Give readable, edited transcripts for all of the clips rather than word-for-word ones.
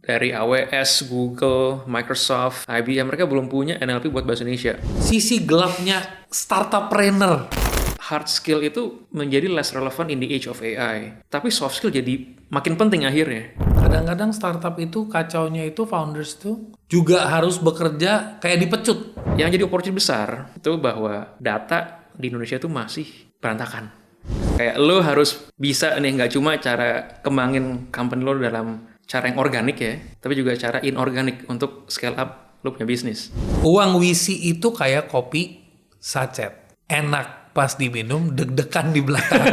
dari AWS, Google, Microsoft, IBM, mereka belum punya NLP buat bahasa Indonesia. Sisi gelapnya startup-planner. Hard skill itu menjadi less relevant in the age of AI. Tapi soft skill jadi makin penting akhirnya. Kadang-kadang startup itu kacaunya itu founders tuh juga harus bekerja kayak dipecut. Yang jadi opportunity besar itu bahwa data di Indonesia itu masih berantakan. Kayak lo harus bisa nih, nggak cuma cara kembangin company lo dalam cara yang organik ya, tapi juga cara inorganik untuk scale up lo punya bisnis. Uang WC itu kayak kopi sachet. Enak pas diminum, deg-degan di belakang.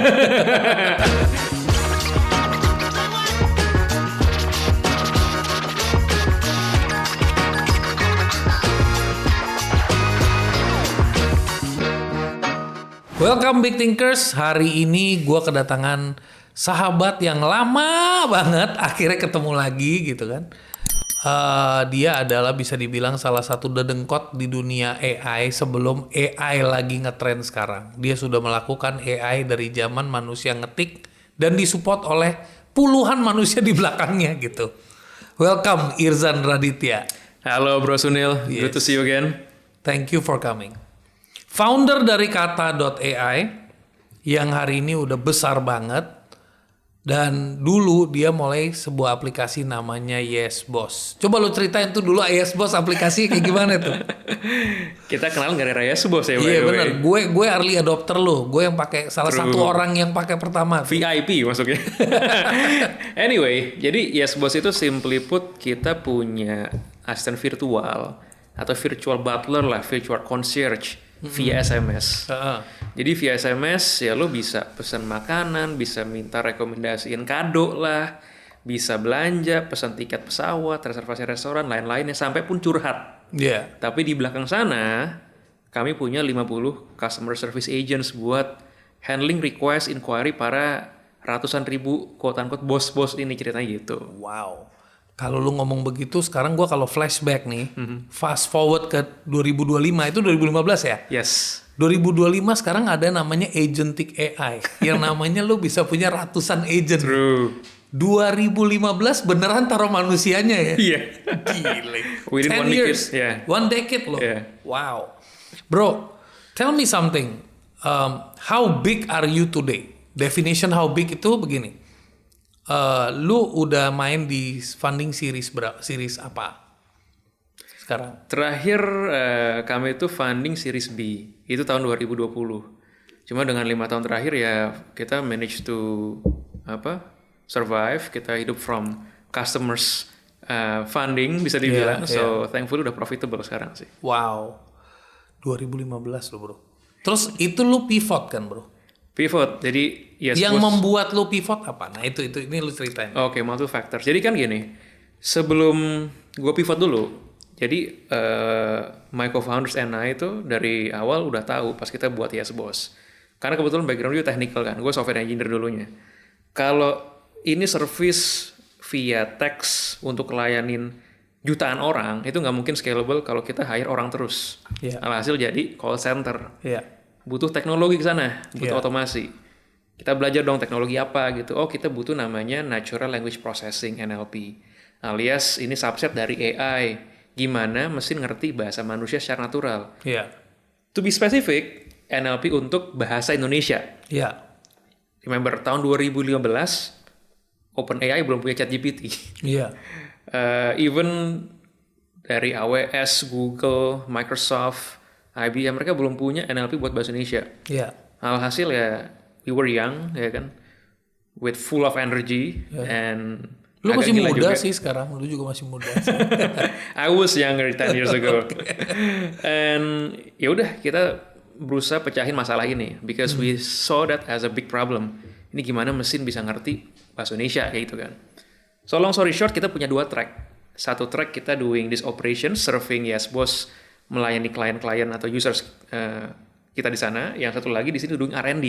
Welcome Big Thinkers. Hari ini gue kedatangan sahabat yang lama banget akhirnya ketemu lagi gitu kan. Dia adalah bisa dibilang salah satu dedengkot di dunia AI sebelum AI lagi ngetrend sekarang. Dia sudah melakukan AI dari zaman manusia ngetik dan disupport oleh puluhan manusia di belakangnya gitu. Welcome Irzan Raditya. Halo Bro Sunil, good to see you again. Thank you for coming. Founder dari Kata.ai yang hari ini udah besar banget, dan dulu dia mulai sebuah aplikasi namanya Yes Boss. Coba lu ceritain tuh dulu Yes Boss aplikasi kayak gimana tuh? Kita kenal gara-gara Yes Boss ya. Iya benar. Gue early adopter lu. Gue yang pakai salah satu orang yang pakai pertama. VIP masuknya. Anyway, jadi Yes Boss itu simply put kita punya asisten virtual atau virtual butler lah, virtual concierge via SMS. Jadi via SMS ya lo bisa pesan makanan, bisa minta rekomendasiin kado lah, bisa belanja, pesan tiket pesawat, reservasi restoran, lain-lainnya, sampai pun curhat. Iya. Tapi di belakang sana kami punya 50 customer service agents buat handling request inquiry para ratusan ribu quote-unquote bos-bos ini, ceritanya gitu. Wow. Kalau lu ngomong begitu, sekarang gue kalau flashback nih, fast forward ke 2025, itu 2015 ya? Yes. 2025 sekarang ada namanya agentic AI. Yang namanya lu bisa punya ratusan agent. True. 2015 beneran taruh manusianya ya? Iya. Gile. Within 10 one years. decade, yeah. One decade loh. Yeah. Wow. Bro, tell me something. How big are you today? Definition how big itu begini. Lu udah main di funding series apa sekarang? Terakhir kami itu funding series B, itu tahun 2020. Cuma dengan 5 tahun terakhir ya kita manage to survive, kita hidup from customers funding bisa dibilang. So thankfully udah profitable sekarang sih. Wow. 2015 lo bro. Terus itu lu pivot kan bro? Pivot, jadi yang membuat lu pivot apa? Nah itu ini lu ceritain. Oke, multiple factors. Jadi kan gini, sebelum gue pivot dulu, jadi my co-founders and I itu dari awal udah tahu pas kita buat Yes Boss. Karena kebetulan background gue technical kan, gue software engineer dulunya. Kalau ini service via teks untuk layanin jutaan orang, itu nggak mungkin scalable kalau kita hire orang terus. Yeah. Alhasil jadi call center. Iya. Butuh teknologi ke sana, butuh otomasi. Kita belajar dong teknologi apa gitu. Oh, kita butuh namanya Natural Language Processing, NLP. Alias ini subset dari AI. Gimana mesin ngerti bahasa manusia secara natural. Iya. To be specific, NLP untuk bahasa Indonesia. Iya. Remember, tahun 2015, OpenAI belum punya ChatGPT. Iya. Even dari AWS, Google, Microsoft, IBM, mereka belum punya NLP buat bahasa Indonesia. Iya. Alhasil ya, we were young, ya kan, with full of energy, and lu masih muda juga sih sekarang, lu juga masih muda. I was younger 10 years ago. And ya udah, kita berusaha pecahin masalah ini, because we saw that as a big problem. Ini gimana mesin bisa ngerti bahasa Indonesia, kayak gitu kan. So long story short, kita punya 2 track. Satu track kita doing this operation, serving Yes Boss, melayani klien-klien atau users kita di sana. Yang satu lagi di sini doing R&D,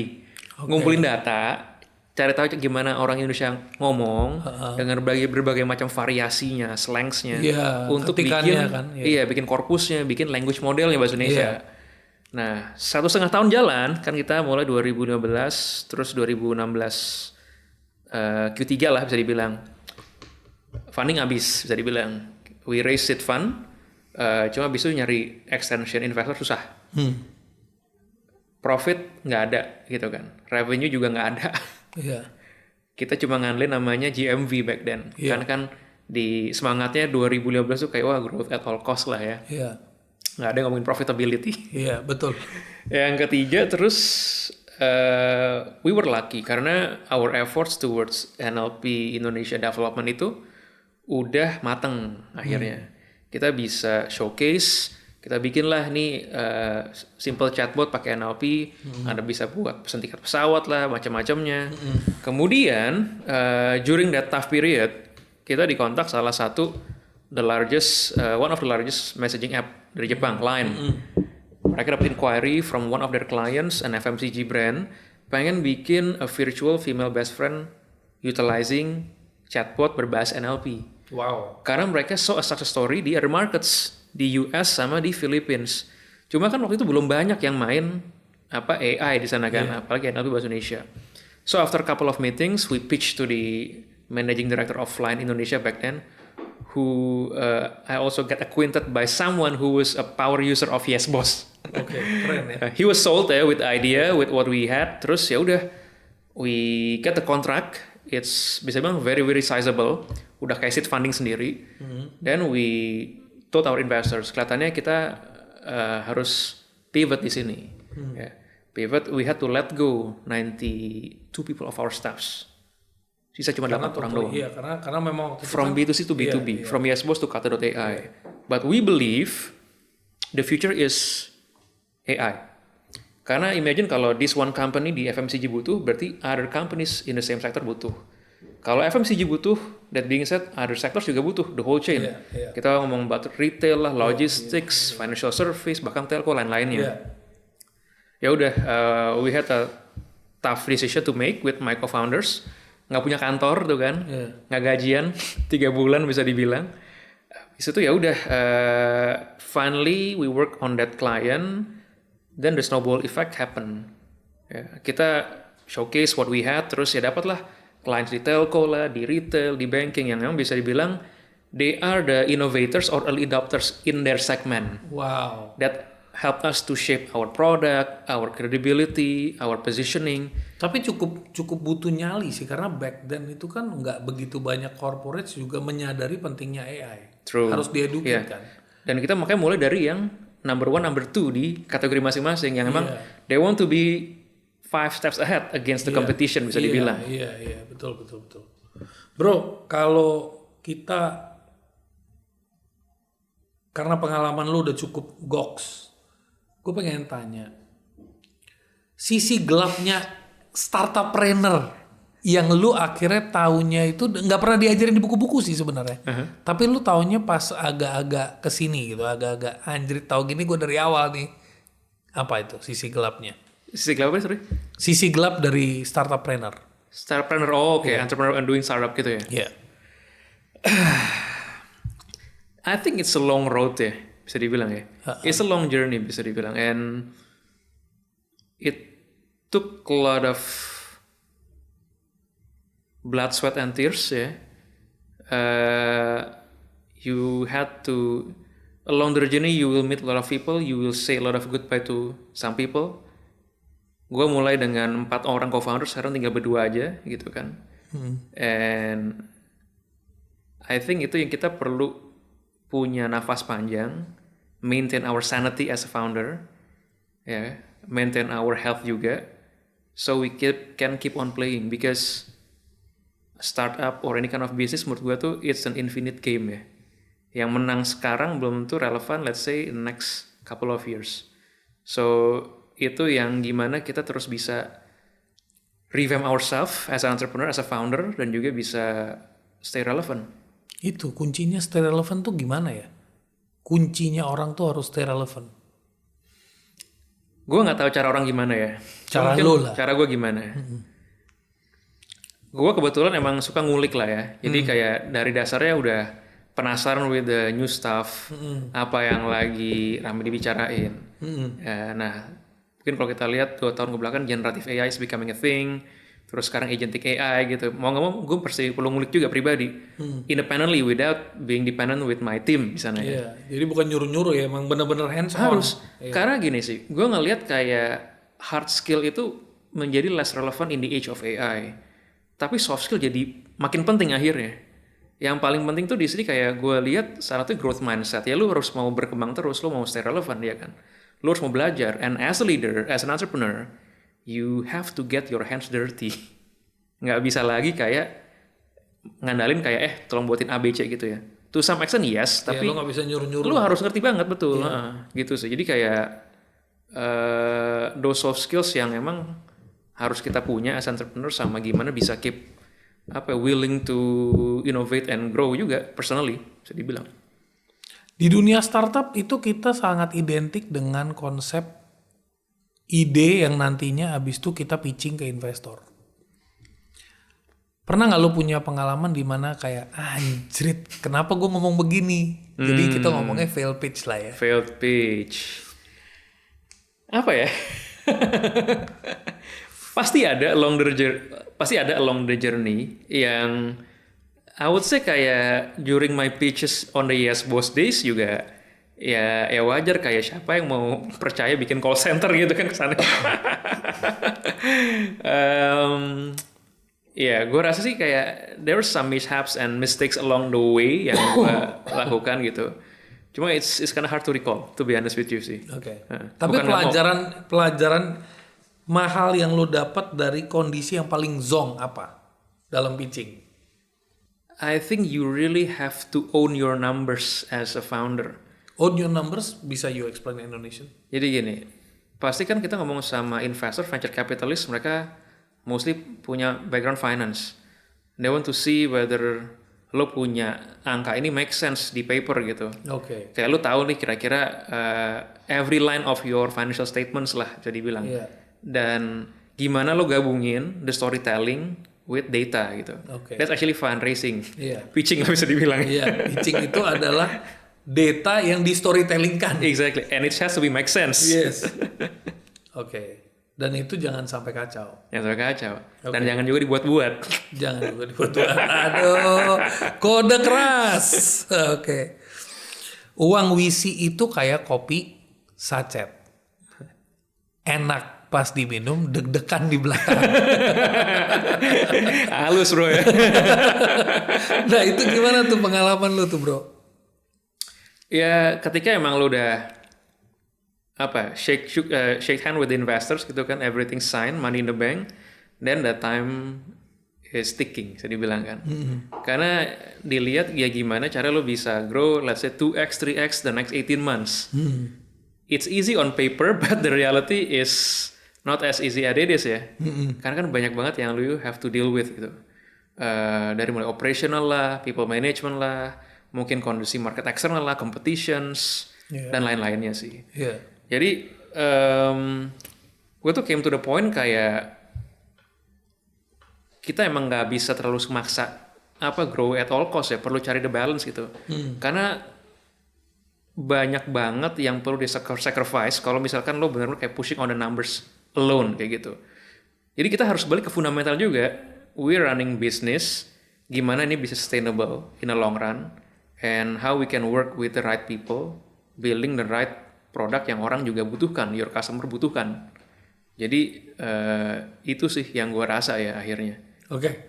ngumpulin data, cari tahu gimana orang Indonesia ngomong dengan berbagai macam variasinya, slangsnya, untuk bikin kan? bikin korpusnya, bikin language modelnya bahasa Indonesia. Nah, 1,5 tahun jalan kan, kita mulai 2015, terus 2016 Q3 lah bisa dibilang. funding habis bisa dibilang. We raise seed fund, cuma habis itu nyari extension investor susah. Profit nggak ada gitu kan, revenue juga nggak ada. Iya. Kita cuma ngandelin namanya GMV back then. Iya. Karena kan di semangatnya 2015 tuh kayak wah growth at all cost lah ya. Iya. Nggak ada yang ngomongin profitability. Iya, betul. Yang ketiga terus we were lucky karena our efforts towards NLP Indonesia development itu udah mateng akhirnya. Kita bisa showcase, kita bikinlah nih simple chatbot pakai NLP, Anda bisa buat pesan tiket pesawat lah, macam-macamnya. Kemudian during that tough period, kita dikontak salah satu one of the largest messaging app dari Jepang, Line. Mereka dapat inquiry from one of their clients, an FMCG brand, pengen bikin a virtual female best friend utilizing chatbot berbahasa NLP. Wow. Karena mereka saw a success story di other markets, di US sama di Philippines. Cuma kan waktu itu belum banyak yang main AI di sana kan, apalagi NLP bahasa Indonesia. So after a couple of meetings, we pitched to the managing director of Line Indonesia back then, who I also get acquainted by someone who was a power user of YesBoss. Oke, keren ya. He was sold with the idea, with what we had. Terus ya udah, we get the contract. It's bisa bilang very very sizable. Udah kayak seed funding sendiri. Then we told our investors, kelihatannya kita harus pivot di sini. Yeah. Pivot, we had to let go 92 people of our staffs. Sisa cuma 8 orang doang. Iya, karena memang waktu itu From B2C to B2B, from YesBoss to Kata.ai. But we believe the future is AI. Karena imagine kalau this one company di FMCG butuh, berarti other companies in the same sector butuh. Kalau FMCG butuh, that being said, other sectors juga butuh, the whole chain. Kita ngomong about retail lah, logistics, financial service, bahkan telco, lain-lainnya. Ya udah, we had a tough decision to make with my co-founders. Nggak punya kantor tuh kan, nggak gajian, 3 bulan bisa dibilang. Habis itu ya udah, finally we work on that client. Then the snowball effect happen. Ya, kita showcase what we had, terus ya dapatlah clients di telco lah, di retail, di banking yang memang bisa dibilang they are the innovators or early adopters in their segment. Wow. That helped us to shape our product, our credibility, our positioning. Tapi cukup butuh nyali sih, karena back then itu kan nggak begitu banyak corporates juga menyadari pentingnya AI. True. Harus dieduket kan. Dan kita makanya mulai dari yang number 1, number 2 di kategori masing-masing yang memang they want to be 5 steps ahead against the competition bisa dibilang. Iya, betul. Bro, kalau kita karena pengalaman lu udah cukup goks, gue pengen tanya sisi gelapnya startup-planner yang lu akhirnya taunya itu nggak pernah diajarin di buku-buku sih sebenarnya. Tapi lu taunya pas agak-agak kesini gitu, agak-agak anjir tahu gini gue dari awal nih. Apa itu sisi gelapnya? Sisi gelap apa sorry? Sisi gelap dari startup-planner. Startup-planner, oke. Entrepreneur and doing startup gitu ya? Iya. I think it's a long road ya, bisa dibilang ya. It's a long journey bisa dibilang. And it took a lot of blood, sweat, and tears ya. You had to, along the journey you will meet a lot of people, you will say a lot of goodbye to some people. Gue mulai dengan 4 orang co-founder, sekarang tinggal berdua aja gitu kan. And I think itu yang kita perlu punya nafas panjang, maintain our sanity as a founder, ya, maintain our health juga, so we can keep on playing because startup or any kind of business menurut gue tuh it's an infinite game ya. Yang menang sekarang belum tentu relevan let's say in the next couple of years. So itu yang gimana kita terus bisa revamp ourselves as an entrepreneur, as a founder, dan juga bisa stay relevant. Itu kuncinya stay relevant tuh gimana ya? Kuncinya orang tuh harus stay relevant. Gue nggak tahu cara orang gimana ya. Cara lo lah. Cara gue gimana ya. Gue kebetulan emang suka ngulik lah ya. Jadi kayak dari dasarnya udah penasaran with the new stuff, apa yang lagi ramai dibicarain. Ya, nah, mungkin kalau kita lihat 2 tahun kebelakang generative AI is becoming a thing. terus sekarang agentic AI gitu. Mau nggak mau gue pasti perlu ngulik juga pribadi, independently without being dependent with my team misalnya. Iya, jadi bukan nyuruh-nyuruh ya, emang bener-bener hands on. Harus, karena gini sih, gue ngelihat kayak hard skill itu menjadi less relevant in the age of AI, tapi soft skill jadi makin penting akhirnya. Yang paling penting tuh di sini kayak gue lihat salah satu growth mindset. Ya lu harus mau berkembang terus, lu mau stay relevant ya kan. Lu harus mau belajar, and as a leader, as an entrepreneur, you have to get your hands dirty. Nggak bisa lagi kayak ngandalin kayak tolong buatin ABC gitu ya. To some extent yes, tapi lu nggak bisa nyuruh-nyuruh. lu harus ngerti banget betul. Gitu sih. Jadi kayak those soft skills yang emang harus kita punya as entrepreneur, sama gimana bisa keep willing to innovate and grow juga personally bisa dibilang. Di dunia startup itu kita sangat identik dengan konsep ide yang nantinya habis itu kita pitching ke investor. Pernah nggak lu punya pengalaman di mana kayak anjrit, kenapa gue ngomong begini? Jadi kita ngomongnya fail pitch lah ya. Failed pitch. Apa ya? Pasti ada along the journey yang I would say kayak during my pitches on the Yes Boss days juga ya wajar, kayak siapa yang mau percaya bikin call center gitu kan kesannya. Ya, gue rasa sih kayak there were some mishaps and mistakes along the way yang gue lakukan gitu. Cuma it's kind of hard to recall, to be honest with you sih. Oke. Tapi pelajaran mahal yang lo dapat dari kondisi yang paling zonk apa dalam pitching? I think you really have to own your numbers as a founder. Own your numbers, bisa you explain in Indonesian? Jadi gini, pasti kan kita ngomong sama investor, venture capitalist, mereka mostly punya background finance. They want to see whether lo punya angka ini make sense di paper gitu. Oke. Kayak lo tahu nih kira-kira every line of your financial statements lah jadi bilang. Iya. Dan gimana lo gabungin the storytelling with data gitu. Oke. That's actually fundraising. Iya. Pitching lah bisa dibilang. Iya, pitching itu adalah data yang di storytellingkan. Exactly, and it has to be make sense. Yes. Oke. Dan itu jangan sampai kacau. Yang sampai kacau. Dan Oke. jangan juga dibuat-buat. Jangan juga dibuat-buat. Aduh, kode keras. Oke. Uang WC itu kayak kopi sachet. Enak pas diminum, deg-degan di belakang. Halus bro ya. Nah itu gimana tuh pengalaman lu tuh bro? Ya ketika emang lo udah shake hand with the investors gitu kan, everything signed, money in the bank, then the time is ticking, bisa dibilang kan. Karena dilihat ya gimana cara lo bisa grow, let's say 2x, 3x the next 18 months. It's easy on paper, but the reality is not as easy as it is ya. Karena kan banyak banget yang lo have to deal with gitu. Dari mulai operational lah, people management lah, mungkin kondisi market eksternal lah, competitions, dan lain-lainnya sih. Iya. Jadi gue tuh came to the point kayak kita emang nggak bisa terlalu memaksa grow at all cost ya, perlu cari the balance gitu. Karena banyak banget yang perlu di-sacrifice kalau misalkan lo benar-benar kayak pushing on the numbers alone kayak gitu. Jadi kita harus balik ke fundamental juga. We're running business, gimana ini bisa sustainable in the long run, and how we can work with the right people, building the right produk yang orang juga butuhkan, your customer butuhkan. Jadi itu sih yang gue rasa ya akhirnya. Oke.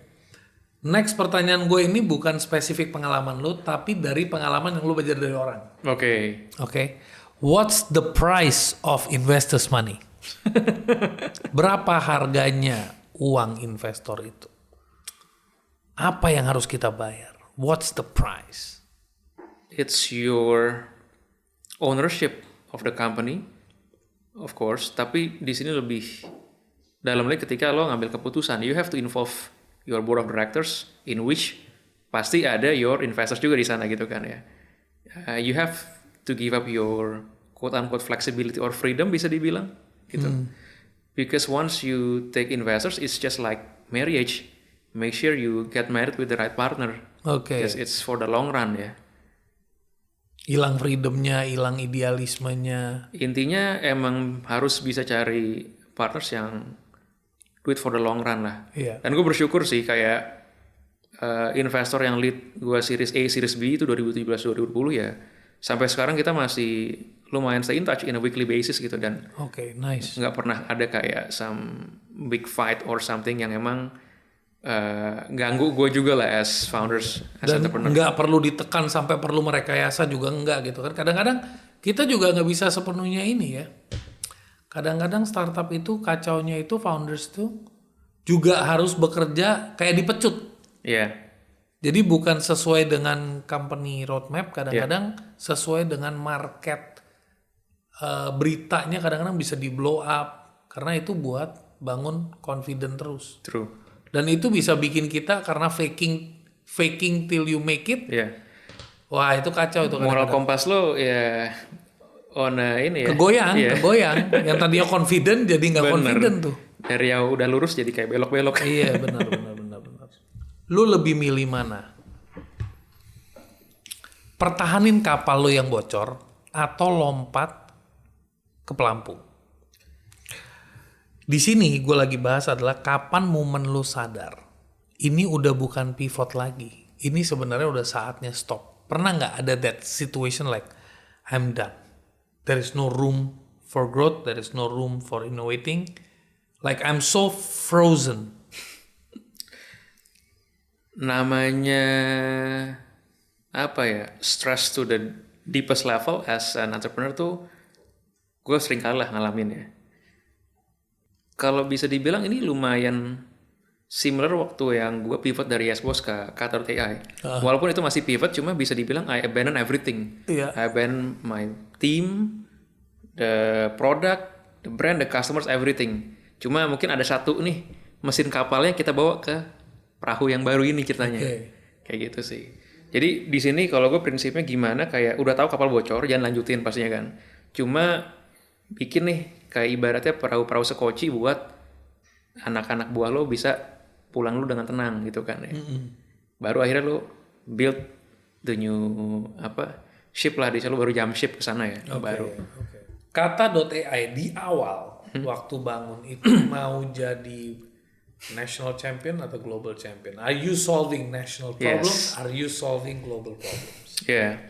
Next pertanyaan gue ini bukan spesifik pengalaman lu, tapi dari pengalaman yang lu belajar dari orang. Oke. What's the price of investors' money? Berapa harganya uang investor itu? Apa yang harus kita bayar? What's the price? It's your ownership of the company, of course. Tapi di sini lebih dalam lagi ketika lo ngambil keputusan, you have to involve your board of directors, in which pasti ada your investors juga di sana gitu kan ya. You have to give up your quote unquote flexibility or freedom bisa dibilang gitu. Because once you take investors, it's just like marriage. Make sure you get married with the right partner. Because it's for the long run ya. Hilang freedomnya, hilang idealismenya. Intinya emang harus bisa cari partners yang do it for the long run lah. Iya. Dan gue bersyukur sih kayak investor yang lead gue Series A, Series B itu 2017-2020 ya. Sampai sekarang kita masih lumayan stay in touch in a weekly basis gitu dan Oke, nice. nggak pernah ada kayak some big fight or something yang emang ganggu gue juga lah as founders, as Dan entrepreneur. nggak perlu ditekan sampai perlu merekayasa juga enggak gitu kan. Kadang-kadang kita juga nggak bisa sepenuhnya ini ya. Kadang-kadang startup itu kacaunya itu founders tuh juga harus bekerja kayak dipecut. Iya, Jadi bukan sesuai dengan company roadmap, kadang-kadang sesuai dengan market beritanya kadang-kadang bisa di blow up karena itu buat bangun confident terus. true. Dan itu bisa bikin kita karena faking till you make it. Iya. Wah, itu kacau itu Moral kadang-kadang. kompas lo ya on ini ya. Kegoyang, Iya. kegoyang. Yang tadinya confident jadi nggak Bener. confident tuh. Dari yang udah lurus jadi kayak belok-belok. Iya, benar. Lu lebih milih mana? Pertahanin kapal lu yang bocor atau lompat ke pelampung? Di sini gue lagi bahas adalah kapan momen lu sadar. Ini udah bukan pivot lagi. Ini sebenarnya udah saatnya stop. Pernah nggak ada that situation like I'm done. There is no room for growth. There is no room for innovating. Like I'm so frozen. Namanya apa ya, stress to the deepest level as an entrepreneur tuh gue sering kalah ngalamin ya. Kalau bisa dibilang ini lumayan similar waktu yang gue pivot dari YesBoss ke Kata.ai. Walaupun itu masih pivot, cuma bisa dibilang I abandon everything. Iya. I abandon my team, the product, the brand, the customers, everything. Cuma mungkin ada satu nih mesin kapalnya kita bawa ke perahu yang baru ini ceritanya. Oke. Kayak gitu sih. Jadi di sini kalau gue prinsipnya gimana, kayak udah tahu kapal bocor jangan lanjutin pastinya kan. Cuma bikin nih kayak ibaratnya perahu-perahu sekoci buat anak-anak buah lo bisa pulang lu dengan tenang gitu kan ya. Baru akhirnya lo build the new ship lah, di sana lo baru jump ship ke sana ya. Baru. Kata.ai di awal waktu bangun itu mau jadi national champion atau global champion? Are you solving national problems? Yes. Are you solving global problems? Yeah.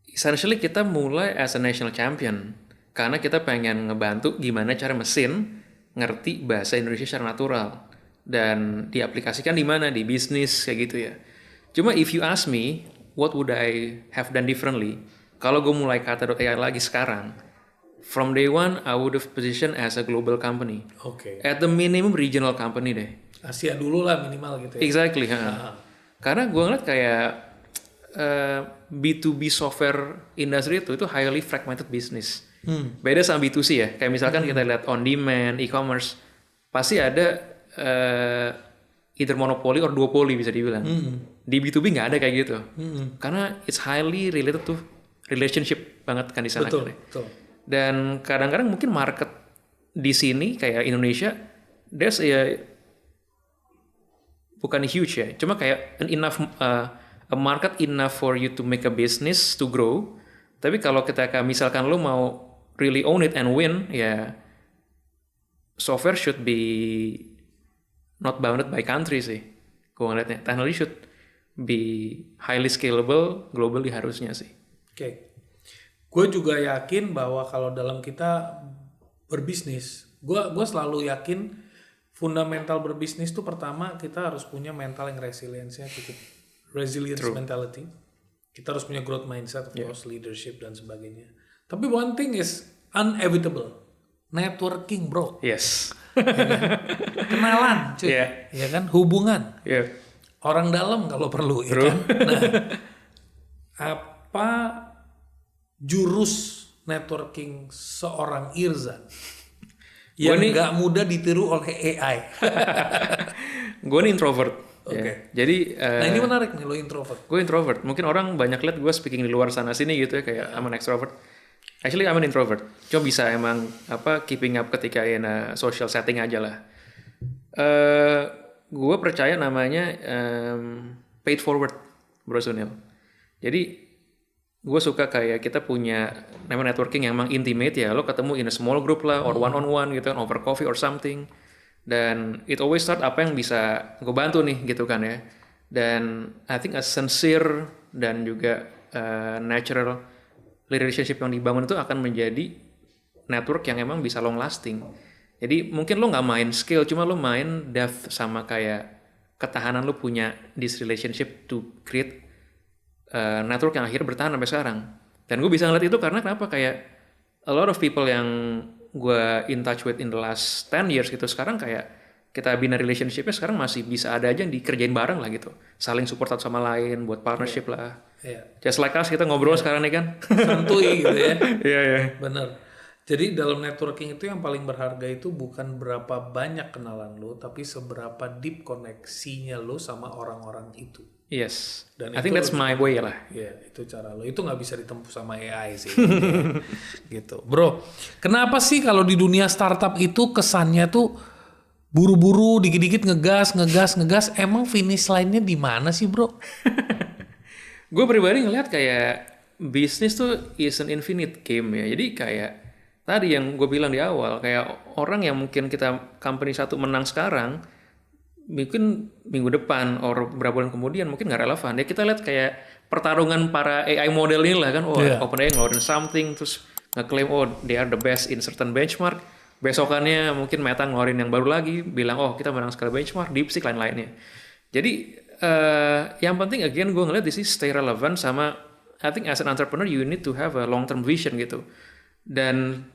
Essentially kita mulai as a national champion karena kita pengen ngebantu gimana cara mesin ngerti bahasa Indonesia secara natural dan diaplikasikan di mana, di bisnis kayak gitu ya. Cuma if you ask me what would I have done differently kalau gue mulai Kata.ai lagi sekarang, from day one I would have positioned as a global company, Oke. at the minimum regional company deh. Asia dulu lah minimal gitu ya. Exactly. Karena gue ngeliat kayak B2B software industry itu highly fragmented business. Beda sama B2C ya. Kayak misalkan kita lihat on demand, e-commerce, pasti ada either monopoli or duopoli bisa dibilang. Di B2B nggak ada kayak gitu. Karena it's highly related to relationship banget kan di sana. Betul, kan ya. betul. Dan kadang-kadang mungkin market di sini kayak Indonesia, there's bukan huge ya, cuma kayak a market enough for you to make a business to grow. Tapi kalau kita misalkan lo mau really own it and win, ya software should be not bounded by country sih. Gue ngeliatnya, technology should be highly scalable globally harusnya sih. Oke. Gue juga yakin bahwa kalau dalam kita berbisnis, gue selalu yakin fundamental berbisnis itu pertama kita harus punya mental yang resilience-nya cukup, resilience mentality. Kita harus punya growth mindset, of course, leadership dan sebagainya. Tapi one thing is unavoidable, networking, bro. Yes. Kenalan, cuy. Ya kan, hubungan. Yeah. Orang dalam kalau perlu, ya kan. Nah, apa jurus networking seorang Irzan yang nggak mudah ditiru oleh AI? Gue nih introvert. Oke. Ya. Jadi Nah ini menarik nih, lo introvert. gue introvert. Mungkin orang banyak lihat gue speaking di luar sana sini gitu ya, kayak I'm an extrovert. Actually I'm an introvert. Cuma bisa emang keeping up ketika in a social setting aja lah. Gue percaya namanya paid forward, Bro Sunil. Jadi gue suka kayak kita punya namanya networking yang emang intimate ya. Lo ketemu in a small group lah, or one on one gitu kan, over coffee or something. Dan it always start apa yang bisa gue bantu nih gitu kan ya. Dan I think a sincere dan juga natural relationship yang dibangun itu akan menjadi network yang emang bisa long lasting. Jadi mungkin lo nggak main skill, cuma lo main depth sama kayak ketahanan lo punya this relationship to create network yang akhirnya bertahan sampai sekarang. Dan gue bisa ngeliat itu karena kenapa kayak a lot of people yang gue in touch with in the last 10 years gitu sekarang kayak kita bina relationship-nya sekarang masih bisa ada aja yang dikerjain bareng lah gitu. Saling support satu sama lain buat partnership lah. Just like us kita ngobrol sekarang nih kan. Santuy gitu ya. Iya. Bener. Jadi dalam networking itu yang paling berharga itu bukan berapa banyak kenalan lo, tapi seberapa deep koneksinya lo sama orang-orang itu. Yes. Dan I think that's my way lah. Ya, itu cara lo. Itu nggak bisa ditempuh sama AI sih. Gitu. Bro, kenapa sih kalau di dunia startup itu kesannya tuh buru-buru, dikit-dikit ngegas. Emang finish line-nya di mana sih, bro? Gue pribadi ngeliat kayak bisnis tuh is an infinite game ya. Jadi kayak tadi yang gue bilang di awal, kayak orang yang mungkin kita company satu menang sekarang, mungkin minggu depan atau beberapa bulan kemudian mungkin nggak relevan. Ya kita lihat kayak pertarungan para AI model ini lah kan. OpenAI ngeluarin something, terus ngeklaim they are the best in certain benchmark. Besokannya mungkin Meta ngeluarin yang baru lagi, bilang kita menang sekali benchmark, DeepSeek lain-lainnya. Jadi yang penting again gue ngeliat di sini stay relevant sama I think as an entrepreneur you need to have a long term vision gitu. Dan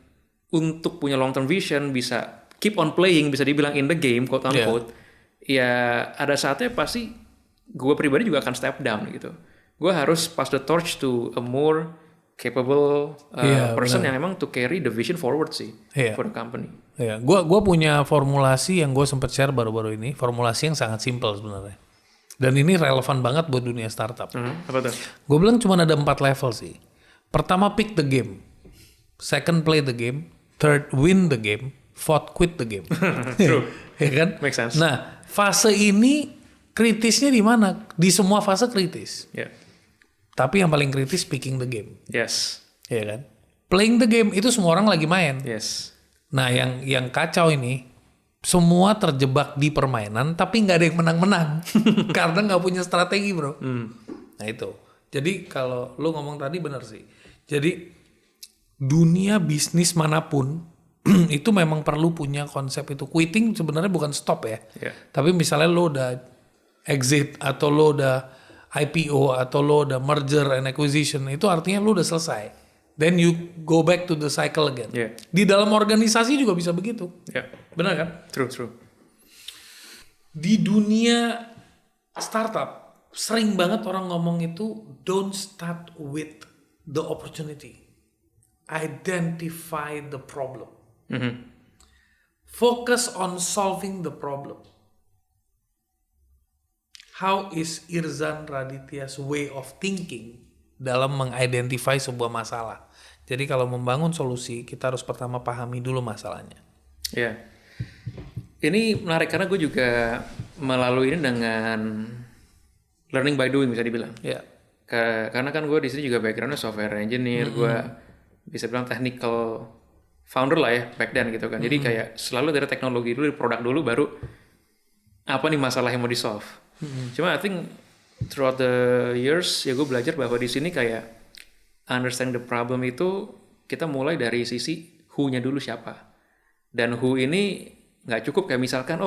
untuk punya long term vision bisa keep on playing, bisa dibilang in the game quote unquote. Ya ada saatnya pasti gue pribadi juga akan step down gitu. Gue harus pass the torch to a more capable person yang emang to carry the vision forward sih for the company. Iya, gue punya formulasi yang gue sempat share baru-baru ini, formulasi yang sangat simple sebenarnya. Dan ini relevan banget buat dunia startup. Apa tuh? Gue bilang cuma ada 4 level sih. Pertama, pick the game. Second, play the game. Third, win the game. Fourth, quit the game. True. Ya kan? Make sense. Nah, fase ini kritisnya di mana? Di semua fase kritis. Yeah. Tapi yang paling kritis picking the game. Yes. Ya kan? Playing the game itu semua orang lagi main. Yes. Nah, yang kacau ini semua terjebak di permainan tapi nggak ada yang menang-menang karena nggak punya strategi, bro. Nah itu. Jadi kalau lu ngomong tadi benar sih. Jadi dunia bisnis manapun itu memang perlu punya konsep itu. Quitting sebenarnya bukan stop ya. Tapi misalnya lu udah exit atau lu udah IPO atau lu udah merger and acquisition, itu artinya lu udah selesai. Then you go back to the cycle again. Di dalam organisasi juga bisa begitu. Benar kan? True. Di dunia startup, sering banget orang ngomong itu, don't start with the opportunity. Identify the problem. Focus on solving the problem. How is Irzan Raditya's way of thinking dalam mengidentify sebuah masalah? Jadi kalau membangun solusi, kita harus pertama pahami dulu masalahnya. Ya. Ini menarik karena gue juga melalui ini dengan learning by doing bisa dibilang. Karena kan gue di sini juga backgroundnya software engineer, gue bisa bilang technical founder lah ya back then gitu kan. Jadi kayak selalu dari teknologi dulu, dari produk dulu, baru apa nih masalah yang mau di solve. Cuma I think throughout the years ya gue belajar bahwa di sini kayak understand the problem itu kita mulai dari sisi who-nya dulu siapa. Dan who ini nggak cukup kayak misalkan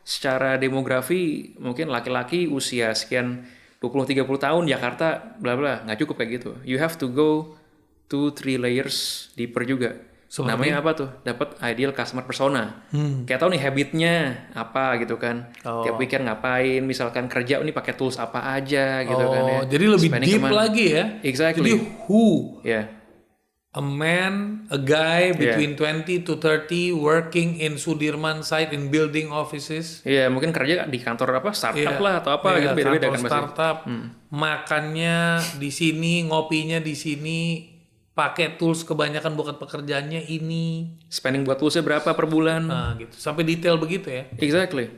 secara demografi mungkin laki-laki usia sekian 20-30 tahun Jakarta bla bla, nggak cukup kayak gitu. You have to go 2-3 layers deeper juga. Namanya apa tuh? Dapat ideal customer persona. Kayak tahu nih habitnya apa gitu kan. Tiap weekend ngapain, misalkan kerja ini pakai tools apa aja gitu kan ya. Jadi lebih deep lagi ya. Exactly. Jadi who? A man, a guy between 20 to 30 working in Sudirman site in building offices. Mungkin kerja di kantor apa startup lah atau apa gitu, beda-beda kan startup. Makannya di sini, ngopinya di sini. Pakai tools kebanyakan bukan pekerjaannya ini. Spending buat toolsnya berapa per bulan. Nah gitu. Sampai detail begitu ya. Exactly.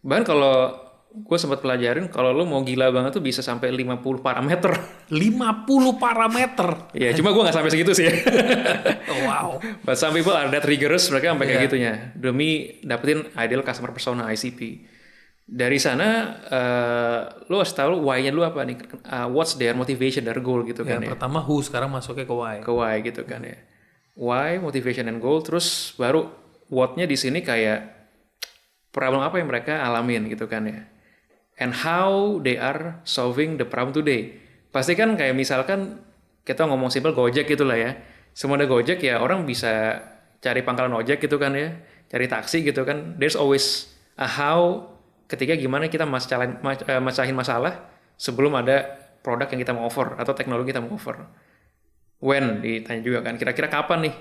Bahkan kalau gue sempat pelajarin kalau lo mau gila banget tuh bisa sampai 50 parameter. 50 parameter. Ya, cuma gue nggak sampai segitu sih. Wow. But some people are that rigorous, mereka sampai kayak Iya. gitunya demi dapetin ideal customer persona ICP. Dari sana lo harus tahu why-nya lu apa nih, what's their motivation, their goal gitu kan ya. Pertama who, sekarang masuknya ke why. Ke why gitu kan ya. Why, motivation and goal, terus baru what-nya di sini kayak problem apa yang mereka alamin gitu kan ya. And how they are solving the problem today. Pasti kan kayak misalkan kita ngomong simpel Gojek gitu lah ya. Semua ada Gojek ya orang bisa cari pangkalan ojek gitu kan ya. Cari taksi gitu kan. There's always a how ketika gimana kita macahin masalah sebelum ada produk yang kita mau offer atau teknologi kita mau offer. When ditanya juga kan kira-kira kapan nih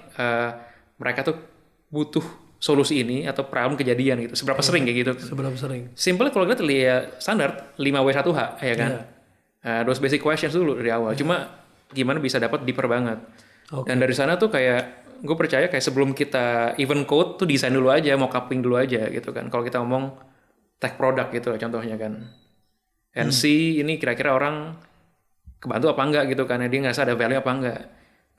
mereka tuh butuh solusi ini atau problem kejadian gitu. Seberapa sering kayak gitu. Seberapa sering? Simple kalau kita lihat standar 5W1H ya kan. Those basic questions dulu dari awal. Cuma gimana bisa dapat deeper banget. Dan dari sana tuh kayak gue percaya kayak sebelum kita even code tuh desain dulu aja, mock-upping dulu aja gitu kan. Kalau kita ngomong tech product gitu contohnya kan. And see ini kira-kira orang kebantu apa enggak gitu kan. Dia ngerasa ada value apa enggak.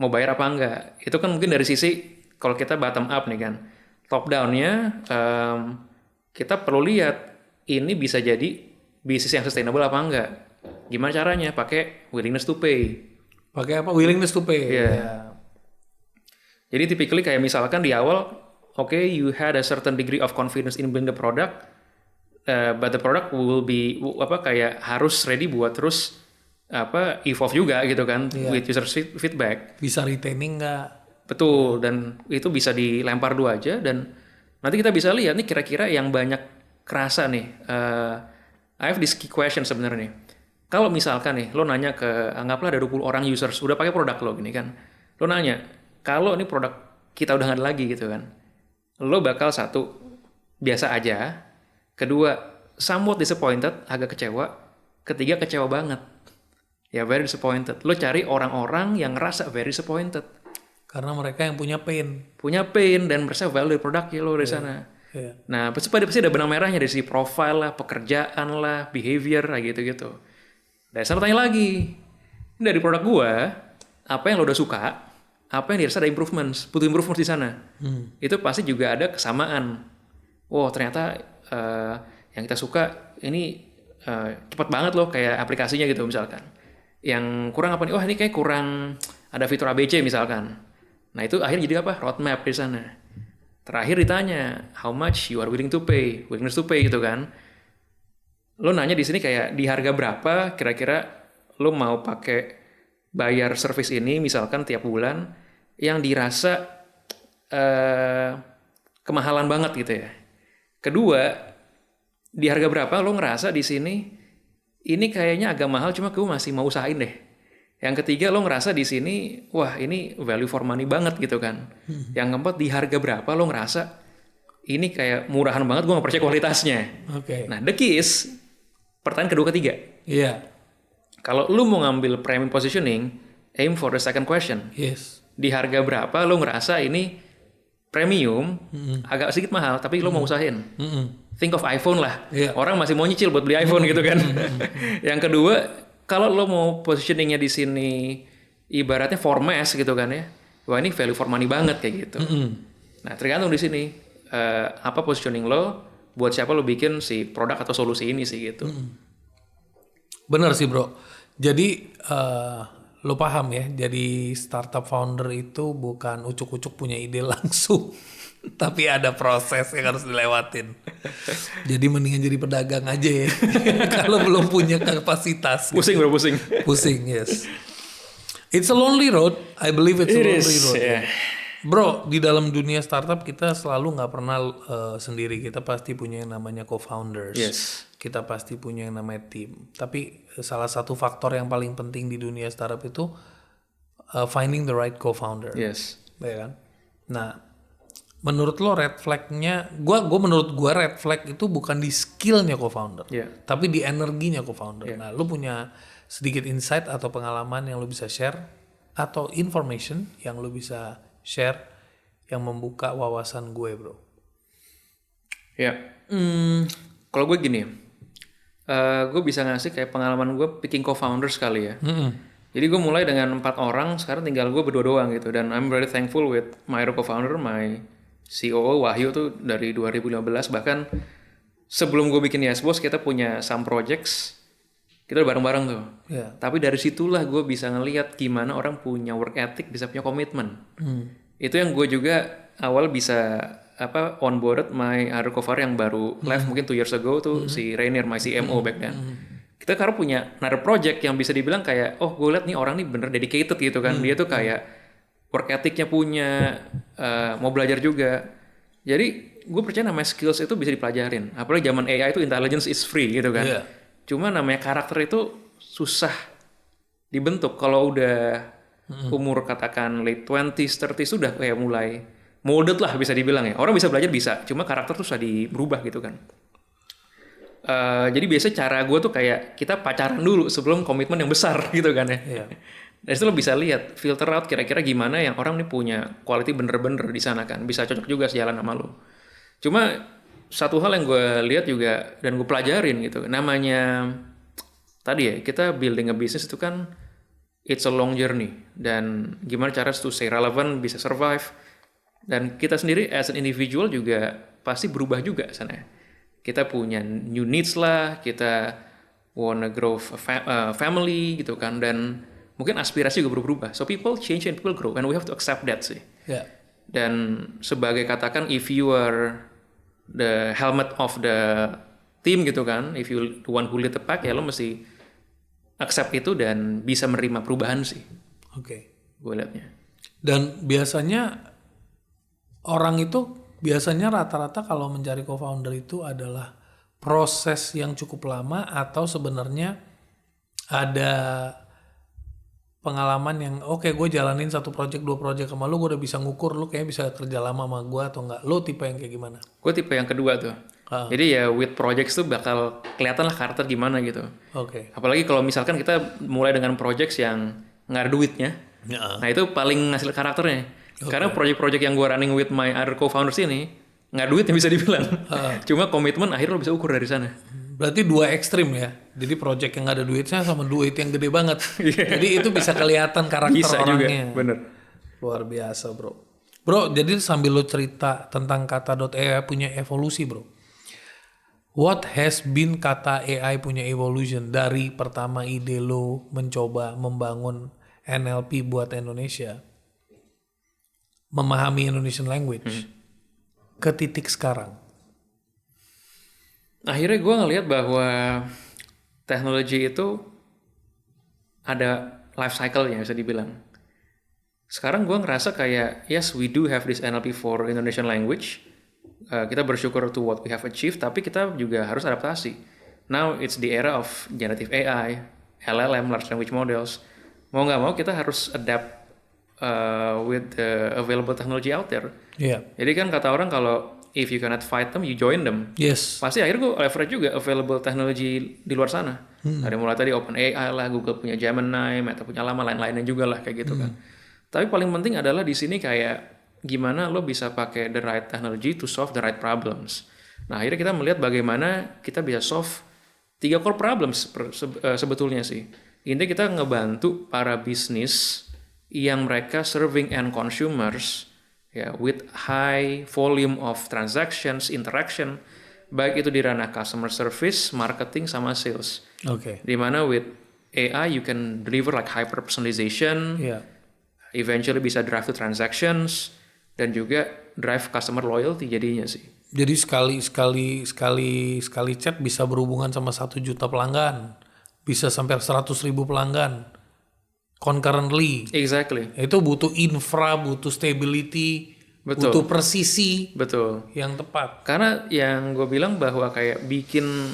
Mau bayar apa enggak. Itu kan mungkin dari sisi kalau kita bottom up nih kan. Top down-nya kita perlu lihat ini bisa jadi bisnis yang sustainable apa enggak. Gimana caranya? Pakai willingness to pay. Pakai apa? Willingness to pay. Yeah. Jadi typically kayak misalkan di awal, okay, you had a certain degree of confidence in building the product, but the product will be kayak harus ready buat terus evolve juga gitu kan, with user feedback. Bisa retaining nggak? Betul, dan itu bisa dilempar dulu aja dan nanti kita bisa lihat nih kira-kira yang banyak kerasa nih. I have this key question sebenarnya nih. Kalau misalkan nih lo nanya ke anggaplah ada 20 orang users udah pakai produk lo gini kan. Lo nanya, kalau ini produk kita udah nggak ada lagi gitu kan. Lo bakal satu biasa aja, kedua somewhat disappointed, agak kecewa, ketiga kecewa banget. Ya very disappointed. Lo cari orang-orang yang ngerasa very disappointed. Karena mereka yang punya pain. Punya pain dan merasa value dari produknya lo dari sana. Yeah. Nah, pasti ada benang merahnya dari sisi profile lah, pekerjaan lah, behavior lah gitu-gitu. Dari sana tanya lagi, dari produk gua, apa yang lo udah suka, apa yang dirasa ada improvements, butuh improvements di sana. Itu pasti juga ada kesamaan. Wow, ternyata yang kita suka ini cepat banget loh kayak aplikasinya gitu misalkan. Yang kurang apa nih? Oh, ini kayak kurang ada fitur ABC misalkan. Nah itu akhirnya jadi apa? Roadmap di sana. Terakhir ditanya, how much you are willing to pay, willingness to pay gitu kan. Lo nanya di sini kayak di harga berapa kira-kira lo mau pakai bayar service ini misalkan tiap bulan yang dirasa kemahalan banget gitu ya. Kedua, di harga berapa lo ngerasa di sini ini kayaknya agak mahal cuma gue masih mau usahain deh. Yang ketiga lo ngerasa di sini wah ini value for money banget gitu kan. Yang keempat di harga berapa lo ngerasa ini kayak murahan banget gue gak percaya kualitasnya. Nah the key is pertanyaan kedua ketiga. Iya. Kalau lo mau ngambil premium positioning, aim for the second question. Yes. Di harga berapa lo ngerasa ini premium agak sedikit mahal tapi lo mau usahain. Think of iPhone lah. Yeah. Orang masih mau nyicil buat beli iPhone gitu kan. Yang kedua kalau lo mau positioningnya di sini ibaratnya for mass gitu kan ya, wah ini value for money banget kayak gitu. Nah tergantung di sini apa positioning lo, buat siapa lo bikin si produk atau solusi ini sih gitu. Bener sih bro. Jadi lo paham ya. Jadi startup founder itu bukan ucuk-ucuk punya ide langsung. Tapi ada proses yang harus dilewatin. Jadi mendingan jadi pedagang aja ya. Kalau belum punya kapasitas. Pusing bro, pusing. Pusing, yes. It's a lonely road. I believe it's a lonely road. Yeah. Bro, di dalam dunia startup kita selalu nggak pernah sendiri. Kita pasti punya yang namanya co-founders. Yes. Kita pasti punya yang namanya tim. Tapi salah satu faktor yang paling penting di dunia startup itu finding the right co-founder. Yes. Ya kan? Nah, menurut lo red flag-nya, menurut gua red flag itu bukan di skill-nya co-founder, tapi di energinya co-founder. Nah, lo punya sedikit insight atau pengalaman yang lo bisa share atau information yang lo bisa share yang membuka wawasan gue, bro? Ya, kalau gue gini, gue bisa ngasih kayak pengalaman gue picking co-founders kali ya. Mm-mm. Jadi gue mulai dengan 4 orang, sekarang tinggal gue berdua doang gitu. Dan I'm very thankful with my co-founder, my COO Wahyu tuh dari 2015. Bahkan sebelum gue bikin Yes Boss, kita punya some projects, kita udah bareng-bareng tuh. Ya. Tapi dari situlah gue bisa ngelihat gimana orang punya work ethic, bisa punya komitmen. Itu yang gue juga awal bisa onboarded my other co-founder yang baru left mungkin 2 years ago tuh si Rainier, my CMO back then. Kita sekarang punya another project yang bisa dibilang kayak, oh gue liat nih orang nih bener dedicated gitu kan. Dia tuh kayak work ethicnya punya, mau belajar juga. Jadi gue percaya namanya skills itu bisa dipelajarin. Apalagi zaman AI itu intelligence is free gitu kan. Iya. Cuma namanya karakter itu susah dibentuk. Kalau udah umur katakan late 20s, 30s sudah kayak mulai molded lah bisa dibilang ya. Orang bisa belajar bisa, cuma karakter tuh susah berubah gitu kan. Jadi biasanya cara gue tuh kayak kita pacaran dulu sebelum komitmen yang besar gitu kan ya. Iya. Dari situ lo bisa lihat, filter out kira-kira gimana yang orang nih punya quality bener-bener di sana kan. Bisa cocok juga sejalan sama lo. Cuma satu hal yang gue lihat juga dan gue pelajarin gitu. Namanya tadi ya, kita building a business itu kan it's a long journey. Dan gimana cara to stay relevant, bisa survive. Dan kita sendiri as an individual juga pasti berubah juga sana. Kita punya new needs lah, kita wanna grow family gitu kan, dan mungkin aspirasi juga berubah. So people change and people grow, and we have to accept that sih. Ya. Dan sebagai katakan if you are the helmet of the team gitu kan, if you the one who lead the pack, ya lo mesti accept itu dan bisa menerima perubahan sih. Oke. Gue liatnya. Dan biasanya orang itu biasanya rata-rata kalau mencari co-founder itu adalah proses yang cukup lama atau sebenarnya ada pengalaman yang oke, gue jalanin 1 project 2 project sama lu, gue udah bisa ngukur lu kayaknya bisa kerja lama sama gue atau enggak. Lu tipe yang kayak gimana? Gue tipe yang kedua tuh. Jadi ya with projects tuh bakal kelihatan lah karakter gimana gitu. Oke. Apalagi kalau misalkan kita mulai dengan projects yang nggak ada duitnya. Ya. Nah itu paling ngasil karakternya. Karena project-project yang gue running with my other co-founders ini nggak duit yang bisa dibilang. Cuma komitmen akhirnya lo bisa ukur dari sana. Berarti 2 ekstrim ya. Jadi project yang nggak ada duitnya sama duit yang gede banget. Jadi itu bisa kelihatan karakter Bisa orangnya. juga, bener. Luar biasa bro. Bro, jadi sambil lo cerita tentang kata.ai punya evolusi bro. What has been kata AI punya evolution dari pertama ide lo mencoba membangun NLP buat Indonesia, memahami Indonesian language, ke titik sekarang? Akhirnya gue ngelihat bahwa teknologi itu ada life cycle-nya bisa dibilang. Sekarang gue ngerasa kayak yes we do have this NLP for Indonesian language. Kita bersyukur to what we have achieved, tapi kita juga harus adaptasi. Now it's the era of generative AI, LLM, large language models. Mau nggak mau kita harus adapt with the available technology out there. Iya. Jadi kan kata orang kalau if you cannot fight them, you join them. Yes. Pasti akhirnya gue leverage juga available technology di luar sana. Dari mulai tadi OpenAI lah, Google punya Gemini, Meta punya Llama, lain-lainnya juga lah kayak gitu kan. Tapi paling penting adalah di sini kayak gimana lo bisa pakai the right technology to solve the right problems. Nah akhirnya kita melihat bagaimana kita bisa solve 3 core problems sebetulnya sih. Intinya kita ngebantu para bisnis yang mereka serving end consumers ya with high volume of transactions, interaction, baik itu di ranah customer service, marketing sama sales. Oke. Dimana with AI you can deliver like hyper personalization, Iya. eventually bisa drive to transactions dan juga drive customer loyalty jadinya sih. Jadi sekali chat bisa berhubungan sama 1 juta pelanggan, bisa sampai 100.000 pelanggan concurrently. Exactly. Itu butuh infra, butuh stability, Betul. butuh presisi Betul. yang tepat. Karena yang gue bilang bahwa kayak bikin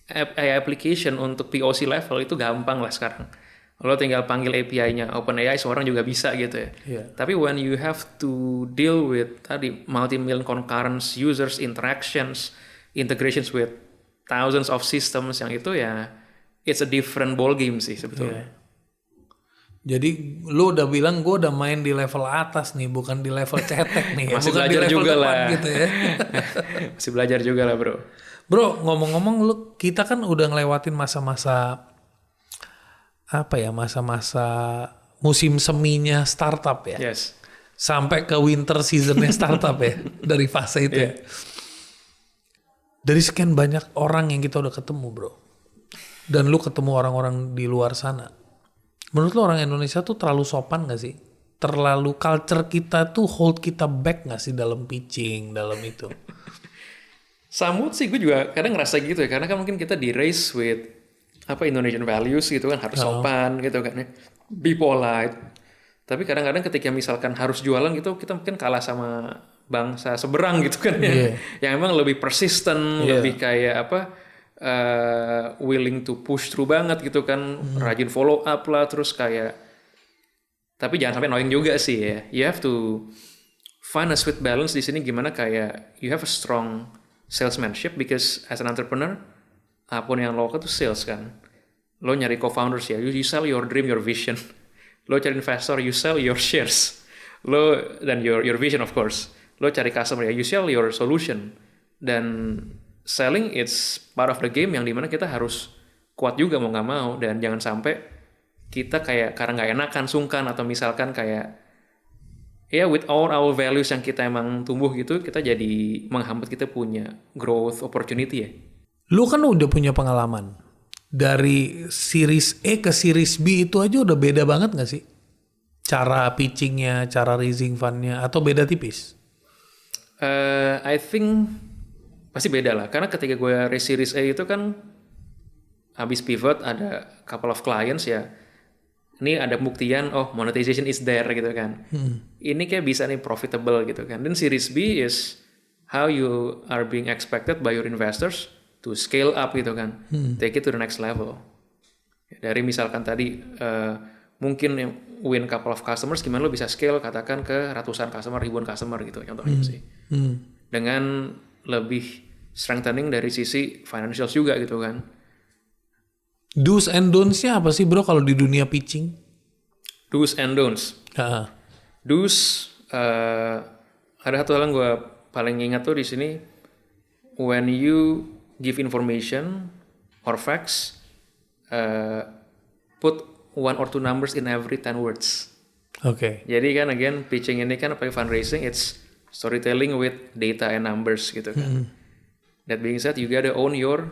AI application untuk POC level itu gampang lah sekarang. Lo tinggal panggil API-nya OpenAI, semua orang juga bisa gitu ya. Iya. Tapi when you have to deal with tadi multi-million concurrent users, interactions, integrations with thousands of systems yang itu ya, it's a different ball game sih sebetulnya. Jadi lu udah bilang gue udah main di level atas nih, bukan di level cetek nih. Masih bukan di belajar level juga depan lah. gitu ya. Masih belajar juga lah bro. Bro, ngomong-ngomong kita kan udah ngelewatin masa-masa masa-masa musim seminya startup ya. Yes. Sampai ke winter seasonnya startup ya. Dari fase itu ya. Dari sekian banyak orang yang kita udah ketemu bro. Dan lu ketemu orang-orang di luar sana. Menurut lu orang Indonesia tuh terlalu sopan gak sih? Terlalu culture kita tuh hold kita back gak sih dalam pitching, dalam itu? Somewhat sih gue juga kadang ngerasa gitu ya. Karena kan mungkin kita di race with Indonesian values gitu kan. Harus sopan gitu kan ya. Be polite. Tapi kadang-kadang ketika misalkan harus jualan gitu, kita mungkin kalah sama bangsa seberang gitu kan ya. Yang emang lebih persistent, lebih kayak willing to push through banget gitu kan. Rajin follow up lah, terus kayak, tapi jangan sampai annoying juga sih ya. You have to find a sweet balance di sini, gimana kayak you have a strong salesmanship, because as an entrepreneur, apapun yang lo lakukan tuh sales kan. Lo nyari co-founders ya, you sell your dream, your vision. Lo cari investor, you sell your shares. Dan your vision of course. Lo cari customer ya, you sell your solution. Dan selling it's part of the game yang dimana kita harus kuat juga mau nggak mau, dan jangan sampai kita kayak karena nggak enakan, sungkan, atau misalkan kayak with all our values yang kita emang tumbuh gitu, kita jadi menghambat kita punya growth opportunity ya. Lu kan udah punya pengalaman. Dari series A ke series B itu aja udah beda banget gak sih? Cara pitchingnya, cara raising fundnya, atau beda tipis? I think pasti beda lah. Karena ketika gue raise series A itu kan habis pivot, ada couple of clients ya. Ini ada pembuktian, monetization is there gitu kan. Ini kayak bisa nih profitable gitu kan. Dan series B is how you are being expected by your investors to scale up gitu kan. Take it to the next level. Dari misalkan tadi mungkin win couple of customers, gimana lo bisa scale katakan ke ratusan customer, ribuan customer gitu contohnya sih. Dengan lebih strengthening dari sisi financials juga gitu kan. Do's and don'ts-nya apa sih bro kalau di dunia pitching? Do's and don'ts. Do's, ada satu hal yang gue paling ingat tuh di sini, when you give information or facts, put 1 or 2 numbers in every 10 words. Oke. Jadi kan again pitching ini kan apalagi fundraising, it's storytelling with data and numbers gitu kan. That being said, you gotta own your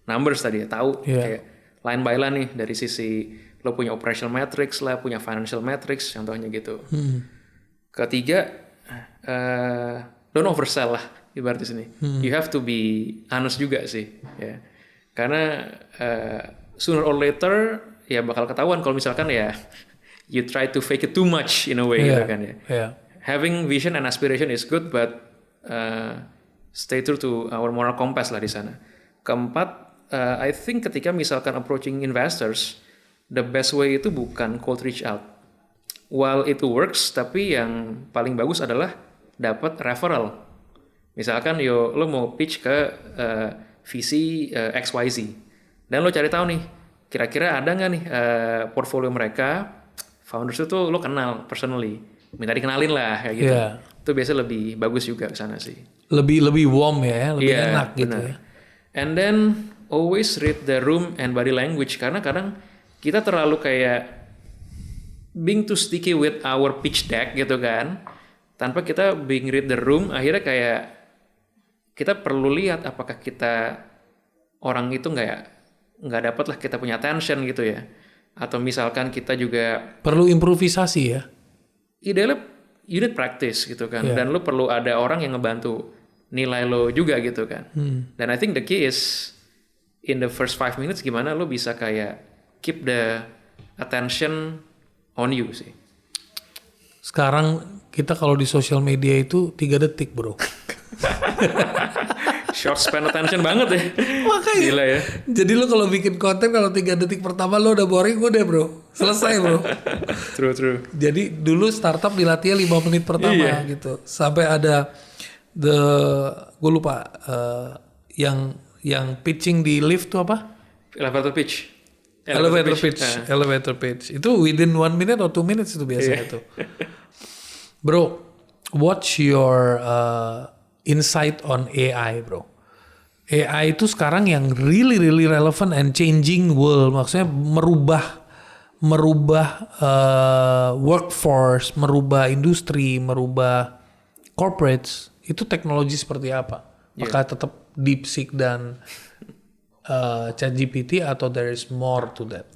numbers tadi ya, tahu kayak line by line nih, dari sisi lo punya operational metrics lah, punya financial metrics contohnya gitu. Ketiga, don't oversell lah ibarat di sini. You have to be honest juga sih ya. Karena sooner or later ya bakal ketahuan kalau misalkan ya you try to fake it too much in a way gitu kan ya. Having vision and aspiration is good, but stay true to our moral compass lah di sana. Keempat, I think ketika misalkan approaching investors, the best way itu bukan cold reach out. While it works, tapi yang paling bagus adalah dapat referral. Misalkan lo mau pitch ke VC XYZ, dan lo cari tahu nih, kira-kira ada nggak nih portfolio mereka, founders itu lo kenal personally, minta dikenalin lah kayak gitu. Itu biasanya lebih bagus juga ke sana sih. Lebih warm ya, lebih enak gitu bener. Ya. And then always read the room and body language, karena kadang kita terlalu kayak being too sticky with our pitch deck gitu kan, tanpa kita being read the room. Akhirnya kayak kita perlu lihat apakah kita orang itu nggak dapat lah kita punya attention gitu ya, atau misalkan kita juga perlu improvisasi ya. Idealnya you need practice gitu kan, dan lo perlu ada orang yang ngebantu nilai lo juga gitu kan. Dan I think the key is in the first 5 minutes gimana lo bisa kayak keep the attention on you sih. Sekarang kita kalau di sosial media itu 3 detik bro. Short span attention banget ya. Makanya. Gila ya. Jadi lo kalau bikin konten, kalau 3 detik pertama lo udah boring, udah bro. Selesai bro. True. Jadi dulu startup dilatih 5 menit pertama gitu. Sampai ada gue lupa yang pitching di lift tuh apa? Elevator pitch. Elevator pitch. Itu within 1 minute or 2 minutes itu biasanya tuh. Bro, what's your insight on AI bro? AI itu sekarang yang really relevant and changing world. Maksudnya merubah workforce, merubah industri, merubah corporates. Itu teknologi seperti apa? Apakah tetap DeepSeek dan ChatGPT atau there is more to that?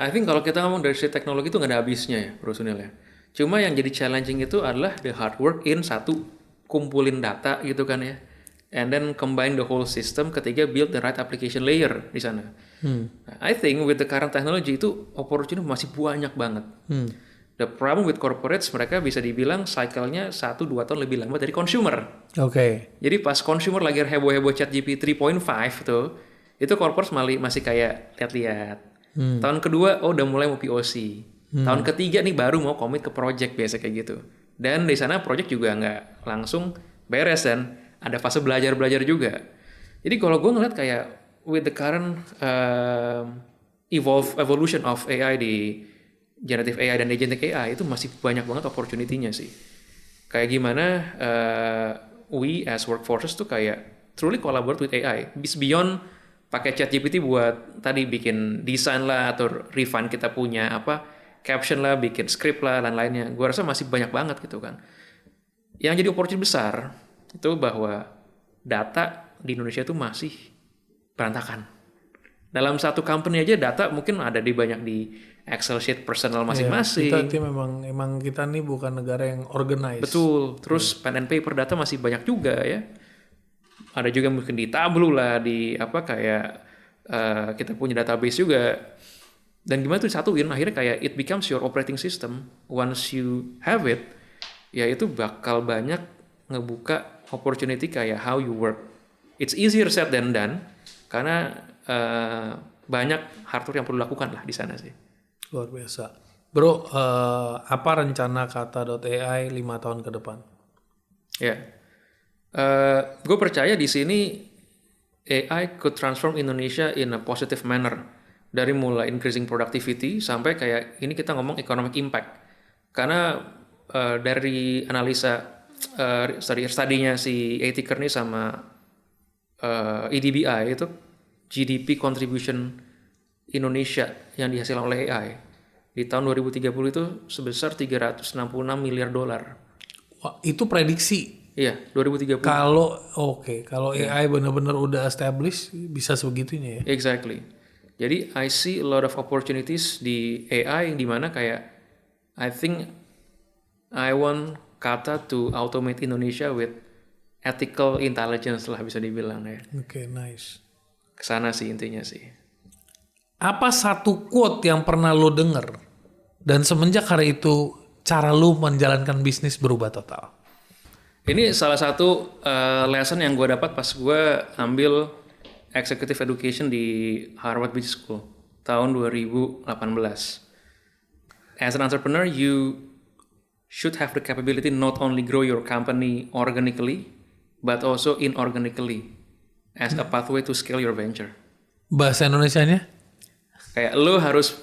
I think kalau kita ngomong dari sisi teknologi itu nggak ada habisnya ya, Bro Sunil ya. Cuma yang jadi challenging itu adalah the hard work in satu, kumpulin data gitu kan ya. And then combine the whole system, ketiga build the right application layer di sana. Nah, I think with the current technology itu opportunity masih banyak banget. The problem with corporates, mereka bisa dibilang cycle-nya 1-2 tahun lebih lambat dari consumer. Jadi pas consumer lagi heboh-heboh ChatGPT 3.5 tuh, itu corporates masih kayak lihat-lihat. Tahun kedua, udah mulai mau POC. Tahun ketiga nih baru mau commit ke project biasa kayak gitu. Dan di sana project juga nggak langsung beres dan ada fase belajar juga. Jadi kalau gue ngeliat kayak with the current evolution of AI di generative AI dan agentic AI itu masih banyak banget opportunity-nya sih. Kayak gimana we as workforces tuh kayak truly collaborate with AI. Beyond pakai ChatGPT buat tadi bikin desain lah atau refine kita punya caption lah, bikin script lah dan lainnya. Gue rasa masih banyak banget gitu kan. Yang jadi opportunity besar itu bahwa data di Indonesia itu masih berantakan. Dalam satu company aja data mungkin ada banyak di Excel sheet personal masing-masing. Kita memang kita nih bukan negara yang organized. Betul. Terus pen and paper data masih banyak juga ya. Ada juga mungkin di Tableau lah, di kita punya database juga. Dan gimana tuh disatuin, akhirnya kayak it becomes your operating system. Once you have it, ya itu bakal banyak ngebuka opportunity kayak how you work. It's easier said than done karena banyak hard work yang perlu dilakukan lah di sana sih. Luar biasa. Bro, apa rencana Kata.ai 5 tahun ke depan? Gue percaya di sini AI could transform Indonesia in a positive manner. Dari mulai increasing productivity sampai kayak ini kita ngomong economic impact. Karena dari analisa studinya si Etiker nih sama EDBI itu GDP contribution Indonesia yang dihasilkan oleh AI di tahun 2030 itu sebesar $366 miliar. Wah, itu prediksi. Iya, 2030. Kalau AI benar-benar udah established bisa sebegitunya ya. Exactly. Jadi I see a lot of opportunities di AI yang dimana kayak I think I want Kata to automate Indonesia with ethical intelligence lah bisa dibilang ya. Oke, nice. Kesana sih intinya sih. Apa satu quote yang pernah lo denger dan semenjak hari itu cara lo menjalankan bisnis berubah total? Ini salah satu lesson yang gue dapat pas gue ambil Executive Education di Harvard Business School tahun 2018. As an entrepreneur, you should have the capability not only grow your company organically, but also inorganically as a pathway to scale your venture. Bahasa Indonesianya? Kayak lo harus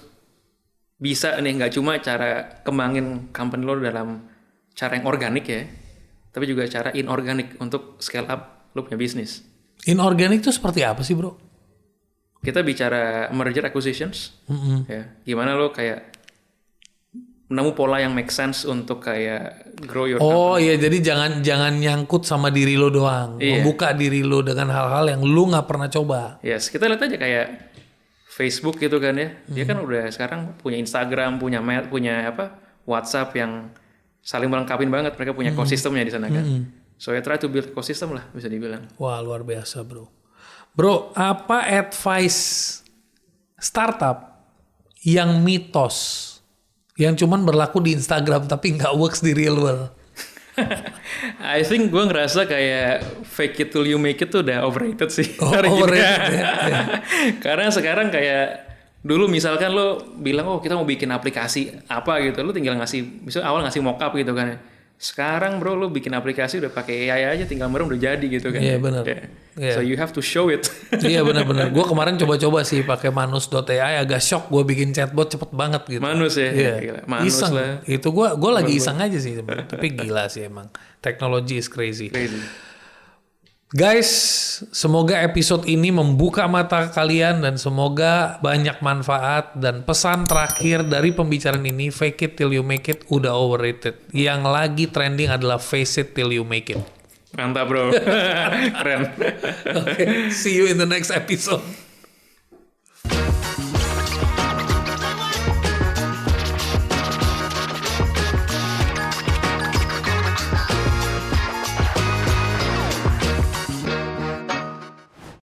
bisa nih, nggak cuma cara kembangin company lo dalam cara yang organik ya, tapi juga cara inorganik untuk scale up lo punya bisnis. Inorganik itu seperti apa sih bro? Kita bicara merger acquisitions, ya. Gimana lo kayak nemu pola yang make sense untuk kayak grow your company. Oh iya, jadi jangan nyangkut sama diri lo doang, membuka diri lo dengan hal-hal yang lo nggak pernah coba. Yes, kita lihat aja kayak Facebook gitu kan ya, dia kan udah sekarang punya Instagram, punya WhatsApp yang saling melengkapin banget, mereka punya ekosistemnya di sana kan. So I try to build ekosistem lah bisa dibilang. Wah luar biasa bro. Bro, apa advice startup yang mitos, yang cuman berlaku di Instagram tapi nggak works di real world? I think gue ngerasa kayak fake it till you make it tuh udah overrated sih. Overrated ya. Karena sekarang kayak dulu misalkan lo bilang kita mau bikin aplikasi apa gitu, lo tinggal misalnya awal ngasih mockup gitu kan. Sekarang bro lo bikin aplikasi udah pakai AI aja, tinggal merem udah jadi gitu kan. Iya benar. Yeah. So you have to show it. Iya benar-benar. Gue kemarin coba-coba sih pakai Manus.ai, agak shock gue bikin chatbot cepet banget gitu. Manus ya. Iya. Gila. Manus iseng. lah. Itu gue lagi iseng aja sih sebenarnya. Tapi gila sih emang. Teknologi is crazy. Guys, semoga episode ini membuka mata kalian dan semoga banyak manfaat. Dan pesan terakhir dari pembicaraan ini, fake it till you make it udah overrated. Yang lagi trending adalah face it till you make it. Mantap bro. Keren. Okay, see you in the next episode.